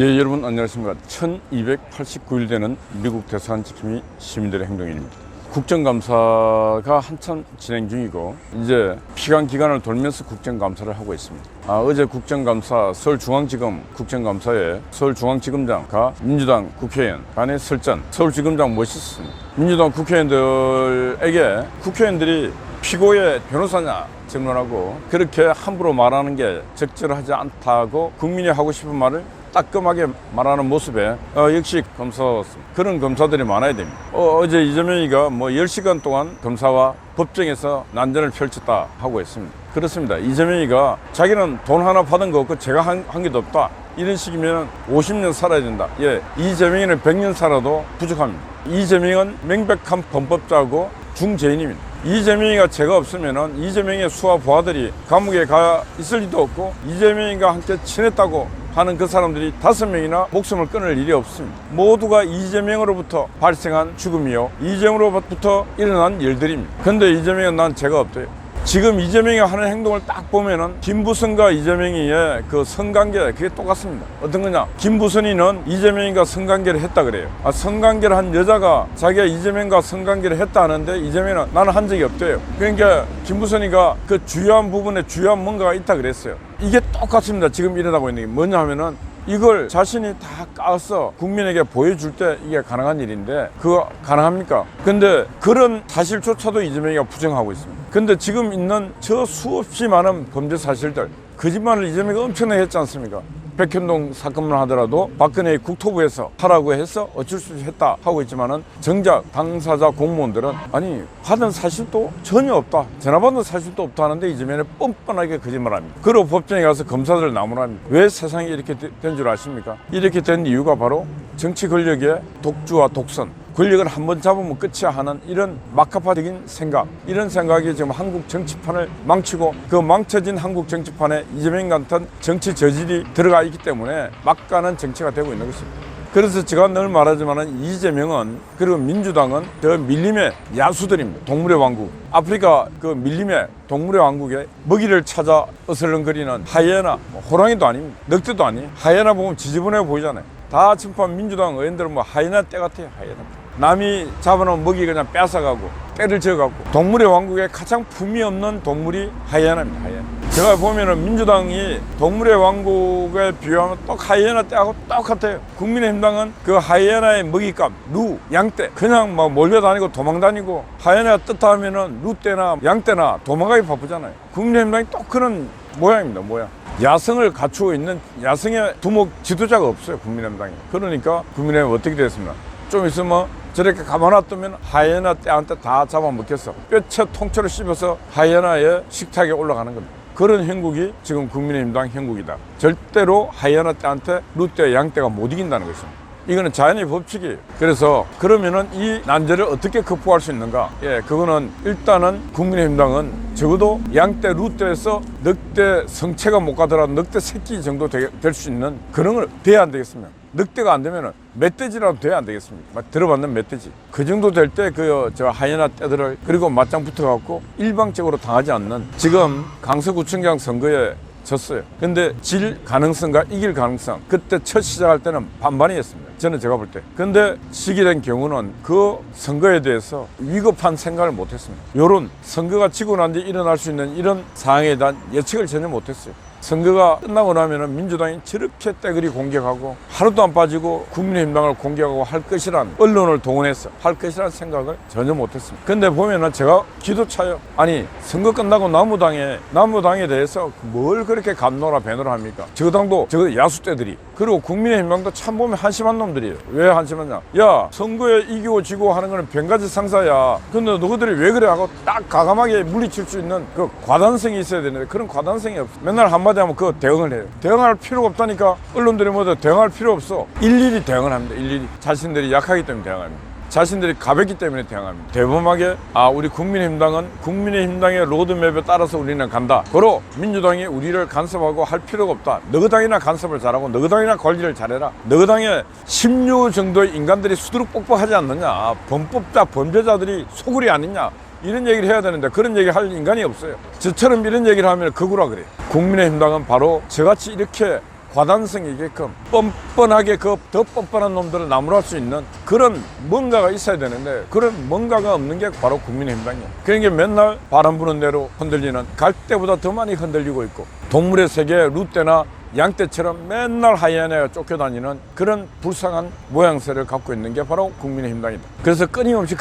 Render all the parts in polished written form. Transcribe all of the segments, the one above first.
예, 여러분 안녕하십니까. 1289일 되는 미국 대사관 지킴이 시민들의 행동일입니다. 국정감사가 한참 진행 중이고 이제 피감 기간을 돌면서 국정감사를 하고 있습니다. 어제 국정감사 서울중앙지검 국정감사에 서울중앙지검장과 민주당 국회의원 간의 설전, 서울지검장 멋있었습니다. 민주당 국회의원들에게 국회의원들이 피고의 변호사냐 질문하고 그렇게 함부로 말하는 게 적절하지 않다고 국민이 하고 싶은 말을 따끔하게 말하는 모습에 역시 검사였습니다. 그런 검사들이 많아야 됩니다. 어제 이재명이가 10시간 동안 검사와 법정에서 난전을 펼쳤다 하고 했습니다. 그렇습니다. 이재명이가 자기는 돈 하나 받은 거 없고 제가 한 게도 없다. 이런 식이면 50년 살아야 된다. 예, 이재명이는 100년 살아도 부족합니다. 이재명은 명백한 범법자고 중죄인입니다. 이재명이가 죄가 없으면은 이재명의 수하 부하들이 감옥에 가 있을 리도 없고 이재명이가 함께 친했다고 하는 그 사람들이 5명이나 목숨을 끊을 일이 없습니다. 모두가 이재명으로부터 발생한 죽음이요, 이재명으로부터 일어난 일들입니다. 근데 이재명은 난 죄가 없대요. 지금 이재명이 하는 행동을 딱 보면은 김부선과 이재명이의 그 성관계, 그게 똑같습니다. 어떤 거냐? 김부선이는 이재명이가 성관계를 했다 그래요. 성관계를 한 여자가 자기가 이재명과 성관계를 했다 하는데 이재명은 나는 한 적이 없대요. 그러니까 김부선이가 그 주요한 부분에 주요한 뭔가가 있다 그랬어요. 이게 똑같습니다. 지금 일어나고 있는 게 뭐냐 하면은 이걸 자신이 다 까서 국민에게 보여줄 때 이게 가능한 일인데 그거 가능합니까? 근데 그런 사실조차도 이재명이가 부정하고 있습니다. 근데 지금 있는 저 수없이 많은 범죄 사실들, 거짓말을 이재명이가 엄청나게 했지 않습니까? 백현동 사건만 하더라도 박근혜 국토부에서 하라고 해서 어쩔 수 없이 했다 하고 있지만은 정작 당사자 공무원들은 아니 받은 사실도 전혀 없다, 전화 받은 사실도 없다 하는데 이재명이 뻔뻔하게 거짓말합니다. 그리고 법정에 가서 검사들을 나무랍니다. 왜 세상이 이렇게 된 줄 아십니까? 이렇게 된 이유가 바로 정치 권력의 독주와 독선, 권력을 한번 잡으면 끝이야 하는 이런 막가파적인 생각, 이런 생각이 지금 한국 정치판을 망치고 그 망쳐진 한국 정치판에 이재명 같은 정치 저질이 들어가 있기 때문에 막가는 정치가 되고 있는 것입니다. 그래서 제가 늘 말하지만 이재명은, 그리고 민주당은 저 밀림의 야수들입니다. 동물의 왕국, 아프리카 그 밀림의 동물의 왕국에 먹이를 찾아 어슬렁거리는 하이에나, 호랑이도 아닙니다. 늑대도 아니에요. 하이에나 보면 지저분해 보이잖아요. 다 전판 민주당 의원들은 하이에나 떼 같아요. 하이에나. 남이 잡아놓은 먹이 그냥 뺏어가고 때를 지어갖고, 동물의 왕국에 가장 품이 없는 동물이 하이에나입니다. 하이에나. 제가 보면은 민주당이 동물의 왕국에 비유하면 똑 하이에나 떼하고 똑같아요. 국민의힘당은 그 하이에나의 먹잇감, 루, 양떼, 그냥 몰려다니고 도망다니고, 하이에나가 떴다 하면은 루떼나 양떼나 도망가기 바쁘잖아요. 국민의힘당이 똑 그런 모양입니다. 모양. 야성을 갖추고 있는 야성의 두목 지도자가 없어요. 국민의힘당이. 그러니까 국민의힘은 어떻게 됐습니까? 좀 있으면 저렇게 가만 놔두면 하이에나 떼한테 다 잡아먹겠어. 뼈채 통째로 씹어서 하이에나의 식탁에 올라가는 겁니다. 그런 형국이 지금 국민의힘당 형국이다. 절대로 하이에나 떼한테 루떼, 양떼가 못 이긴다는 것입니다. 이거는 자연의 법칙이에요. 그래서 그러면은 이 난제를 어떻게克服할 수 있는가? 예, 그거는 일단은 국민의힘당은 적어도 양떼, 루떼에서 늑대 성체가 못 가더라도 늑대 새끼 정도 될 수 있는 그런 걸 돼야 안 되겠습니까? 늑대가 안 되면은 멧돼지라도 돼야 안 되겠습니까? 들어봤는 멧돼지. 그 정도 될 때 저 하이에나 떼들을 그리고 맞짱 붙어갖고 일방적으로 당하지 않는, 지금 강서구청장 선거에 졌어요. 근데 질 가능성과 이길 가능성, 그때 첫 시작할 때는 반반이었습니다. 저는 제가 볼 때. 근데 시기된 경우는 그 선거에 대해서 위급한 생각을 못했습니다. 요런 선거가 지고 난 뒤 일어날 수 있는 이런 상황에 대한 예측을 전혀 못했어요. 선거가 끝나고 나면은 민주당이 저렇게 떼거리 공격하고 하루도 안 빠지고 국민의힘당을 공격하고 할 것이란, 언론을 동원해서 할 것이란 생각을 전혀 못했습니다. 근데 보면은 제가 기도 차요. 아니 선거 끝나고 나무당에 대해서 뭘 그렇게 감노라 배노라 합니까? 저 당도 저 야수떼들이, 그리고 국민의힘당도 참 보면 한심한 놈들이에요. 왜 한심하냐? 야, 선거에 이기고 지고 하는 거는 변가지 상사야. 근데 너희들이 왜 그래 하고 딱 과감하게 물리칠 수 있는 그 과단성이 있어야 되는데 그런 과단성이 없어. 맨날 한마디 하면 그거 대응을 해요. 대응할 필요가 없다니까. 언론들이 뭐든 대응할 필요 없어. 일일이 대응을 합니다. 일일이. 자신들이 약하기 때문에 대응합니다. 자신들이 가볍기 때문에 대응합니다. 대범하게 우리 국민의힘당은 국민의힘당의 로드맵에 따라서 우리는 간다. 고로 민주당이 우리를 간섭하고 할 필요가 없다. 너희 당이나 간섭을 잘하고 너희 당이나 관리를 잘해라. 너희 당에 16 정도의 인간들이 수두룩-뻑뻑하지 않느냐. 범법자, 범죄자들이 소굴이 아니냐. 이런 얘기를 해야 되는데 그런 얘기를 할 인간이 없어요. 저처럼 이런 얘기를 하면 극우라 그래요. 국민의힘당은 바로 저같이 이렇게 과단성이게끔 뻔뻔하게 그 더 뻔뻔한 놈들을 나무랄 수 있는 그런 뭔가가 있어야 되는데 그런 뭔가가 없는 게 바로 국민의힘당이에요. 그러니까 맨날 바람 부는 대로 흔들리는 갈 때보다 더 많이 흔들리고 있고 동물의 세계 룻대나 양떼처럼 맨날 하이에나가 쫓겨다니는 그런 불쌍한 모양새를 갖고 있는 게 바로 국민의힘당이다. 그래서 끊임없이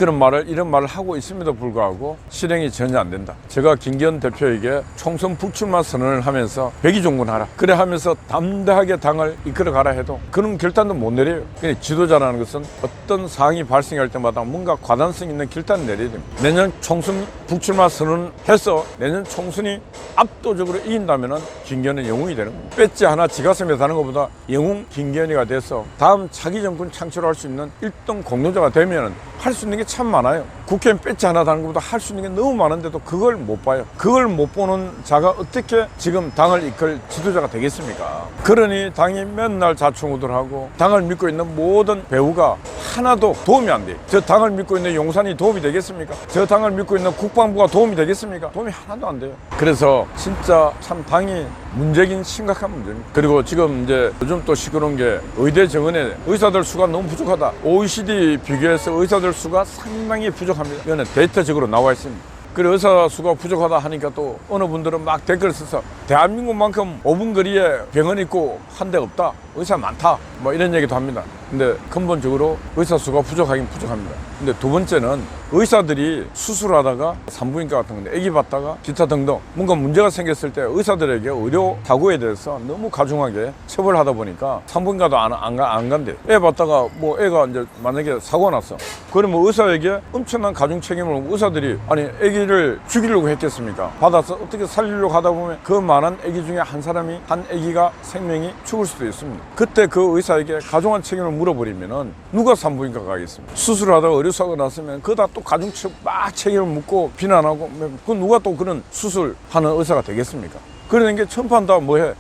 이런 말을 하고 있음에도 불구하고 실행이 전혀 안 된다. 제가 김기현 대표에게 총선 불출마 선언을 하면서 백의종군하라 그래 하면서 담대하게 당을 이끌어가라 해도 그런 결단도 못 내려요. 그러니까 지도자라는 것은 어떤 상황이 발생할 때마다 뭔가 과단성 있는 결단을 내려야 됩니다. 내년 총선 불출마 선언해서 내년 총선이 압도적으로 이긴다면 김기현은 영웅이 되는 겁니다. 배지 하나 지가슴에 다는 것보다 영웅 김기현이가 돼서 다음 차기 정권 창출할 수 있는 1등 공로자가 되면 할 수 있는 게 참 많아요. 국회의원 배지 하나 다는 것보다 할 수 있는 게 너무 많은데도 그걸 못 봐요. 그걸 못 보는 자가 어떻게 지금 당을 이끌 지도자가 되겠습니까? 그러니 당이 맨날 자충우돌하고 당을 믿고 있는 모든 배우가 하나도 도움이 안 돼요. 저 당을 믿고 있는 용산이 도움이 되겠습니까? 저 당을 믿고 있는 국방부가 도움이 되겠습니까? 도움이 하나도 안 돼요. 그래서 진짜 참 당이 문제긴 심각한 문제입니다. 그리고 지금 이제 요즘 또 시끄러운 게 의대 정원에 의사들 수가 너무 부족하다. OECD 비교해서 의사들 수가 상당히 부족합니다. 이거는 데이터적으로 나와 있습니다. 그리고 의사 수가 부족하다 하니까 또 어느 분들은 막 댓글 써서 대한민국만큼 5분 거리에 병원 있고 한 대 없다. 의사 많다. 뭐 이런 얘기도 합니다. 근데 근본적으로 의사 수가 부족하긴 부족합니다. 근데 두 번째는 의사들이 수술하다가 산부인과 같은 건데 아기 봤다가 기타 등등 뭔가 문제가 생겼을 때 의사들에게 의료 사고에 대해서 너무 가중하게 처벌하다 보니까 산부인과도 안 간대. 애 봤다가 뭐 애가 이제 만약에 사고가 났어. 그러면 의사에게 엄청난 가중 책임을 의사들이 아니 아기를 죽이려고 했겠습니까? 받아서 어떻게 살리려고 하다 보면 그 많은 아기 중에 한 사람이 한 아기가 생명이 죽을 수도 있습니다. 그때 그 의사에게 가중한 책임을 물어버리면은 누가 산부인과 가겠습니까? 수술하다가 의료사고가 났으면 그다 또 가중 막 책임을 묻고 비난하고 그 누가 또 그런 수술하는 의사가 되겠습니까? 그러는 게 천판다 뭐해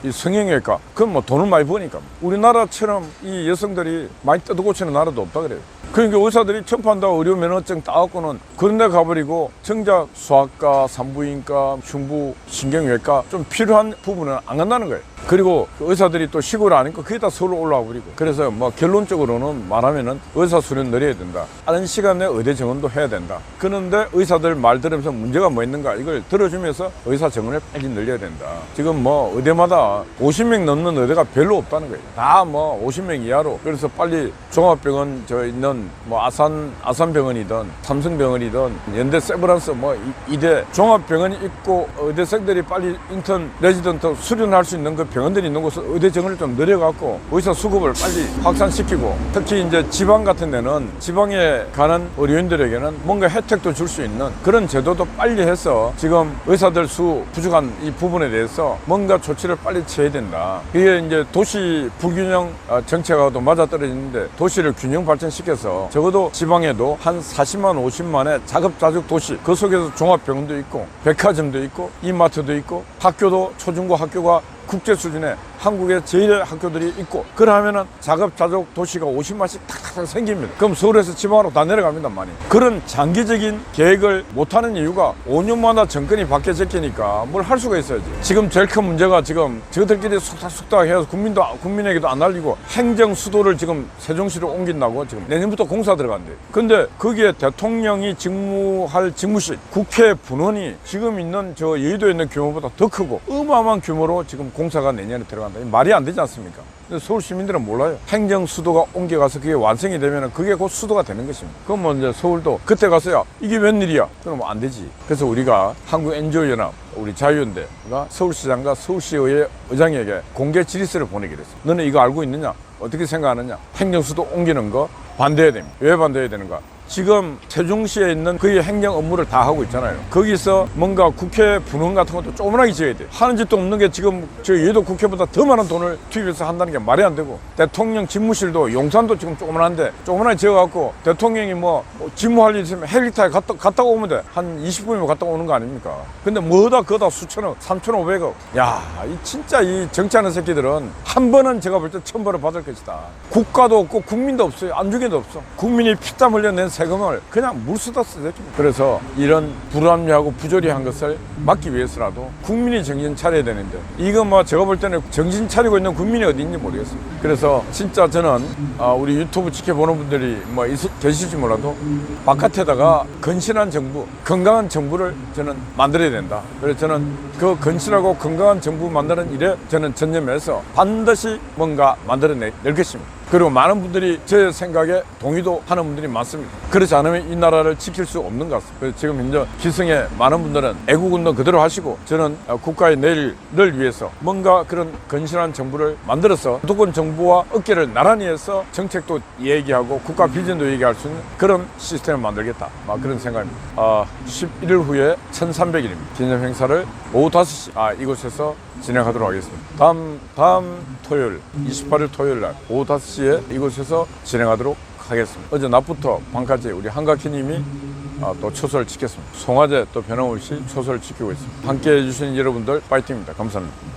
이 성형외과 그건 뭐 돈을 많이 버니까 우리나라처럼 이 여성들이 많이 뜯어고치는 나라도 없다 그래요. 그러니까 의사들이 천판다 의료 면허증 따갖고는 그런 데 가버리고 정작 소아과, 산부인과, 흉부, 신경외과 좀 필요한 부분은 안 간다는 거예요. 그리고 의사들이 또 시골 아니까 그게 다 서울로 올라와 버리고 그래서 뭐 결론적으로는 말하면은 의사 수련 늘려야 된다. 빠른 시간에 의대 정원도 해야 된다. 그런데 의사들 말 들으면서 문제가 뭐 있는가 이걸 들어주면서 의사 정원을 빨리 늘려야 된다. 지금 뭐 의대마다 50명 넘는 의대가 별로 없다는 거예요. 다 뭐 50명 이하로. 그래서 빨리 종합병원 있는 뭐 아산병원이든 삼성병원이든 연대 세브란스 뭐 이대 종합병원이 있고 의대생들이 빨리 인턴 레지던트 수련할 수 있는 그 병원들이 있는 곳은 의대 정원을 좀 늘려갖고 의사 수급을 빨리 확산시키고 특히 이제 지방 같은 데는 지방에 가는 의료인들에게는 뭔가 혜택도 줄 수 있는 그런 제도도 빨리 해서 지금 의사들 수 부족한 이 부분에 대해서 뭔가 조치를 빨리 취해야 된다. 이게 이제 도시 불균형 정책하고도 맞아떨어지는데 도시를 균형 발전시켜서 적어도 지방에도 한 40만 50만의 자급자족 도시 그 속에서 종합병원도 있고 백화점도 있고 이마트도 있고 학교도 초중고 학교가 국제 수준의 한국의 제일 학교들이 있고 그러면은 자급자족 도시가 50만씩 탁탁 생깁니다. 그럼 서울에서 지방으로 다 내려갑니다. 많이. 그런 장기적인 계획을 못하는 이유가 5년마다 정권이 바뀌니까 뭘 할 수가 있어야지. 지금 제일 큰 문제가 지금 저들끼리 속닥속닥 해서 국민에게도 안 알리고 행정 수도를 지금 세종시로 옮긴다고 지금 내년부터 공사 들어간대요. 근데 거기에 대통령이 직무할 직무실 국회 분원이 지금 있는 저 여의도에 있는 규모보다 더 크고 어마어마한 규모로 지금 공사가 내년에 들어간다. 말이 안 되지 않습니까? 근데 서울 시민들은 몰라요. 행정 수도가 옮겨가서 그게 완성이 되면 그게 곧 수도가 되는 것입니다. 그럼 뭐 이제 서울도 그때 가서야 이게 웬일이야? 그러면 안 되지. 그래서 우리가 한국 NGO 연합 우리 자유연대가 서울시장과 서울시의회 의장에게 공개 질의서를 보내기로 했어요. 너는 이거 알고 있느냐? 어떻게 생각하느냐? 행정 수도 옮기는 거 반대해야 됩니다. 왜 반대해야 되는가? 지금 세종시에 있는 거의 행정 업무를 다 하고 있잖아요. 거기서 뭔가 국회 분원 같은 것도 조그만하게 지어야 돼요. 하는 짓도 없는 게 지금 저 여의도 국회보다 더 많은 돈을 투입해서 한다는 게 말이 안 되고 대통령 집무실도 용산도 지금 조그만한데 조그만하게 지어갖고 대통령이 뭐 집무할 일 있으면 헬리콥터에 갔다 오면 돼. 한 20분이면 갔다 오는 거 아닙니까? 근데 뭐다 그거다 수천억 3,500억. 야, 이 진짜 이 정치하는 새끼들은 한 번은 제가 볼 때 천벌을 받을 것이다. 국가도 없고 국민도 없어요. 안중에도 없어. 국민이 피땀 흘려 낸 세금을 그냥 물쓰다 쓰겠습니다. 그래서 이런 불합리하고 부조리한 것을 막기 위해서라도 국민이 정신 차려야 되는데 이거 뭐 제가 볼 때는 정신 차리고 있는 국민이 어디 있는지 모르겠어요. 그래서 진짜 저는 우리 유튜브 지켜보는 분들이 뭐 계실지 몰라도 바깥에다가 건실한 정부, 건강한 정부를 저는 만들어야 된다. 그래서 저는 그 건실하고 건강한 정부 만드는 일에 저는 전념해서 반드시 뭔가 만들어낼 것입니다. 그리고 많은 분들이 제 생각에 동의도 하는 분들이 많습니다. 그렇지 않으면 이 나라를 지킬 수 없는 것 같습니다. 그래서 지금 현재 기성의 많은 분들은 애국운동 그대로 하시고 저는 국가의 내일을 위해서 뭔가 그런 건실한 정부를 만들어서 수도권 정부와 어깨를 나란히 해서 정책도 얘기하고 국가 비전도 얘기할 수 있는 그런 시스템을 만들겠다. 그런 생각입니다. 11일 후에 1300일입니다. 기념 행사를 오후 5시 이곳에서 진행하도록 하겠습니다. 다음 토요일 28일 토요일 날 오후 5시에 이곳에서 진행하도록 하겠습니다. 어제 낮부터 밤까지 우리 한가키님이 또 초소를 지켰습니다. 송화제 또 변함없이 초소를 지키고 있습니다. 함께해 주신 여러분들 파이팅입니다. 감사합니다.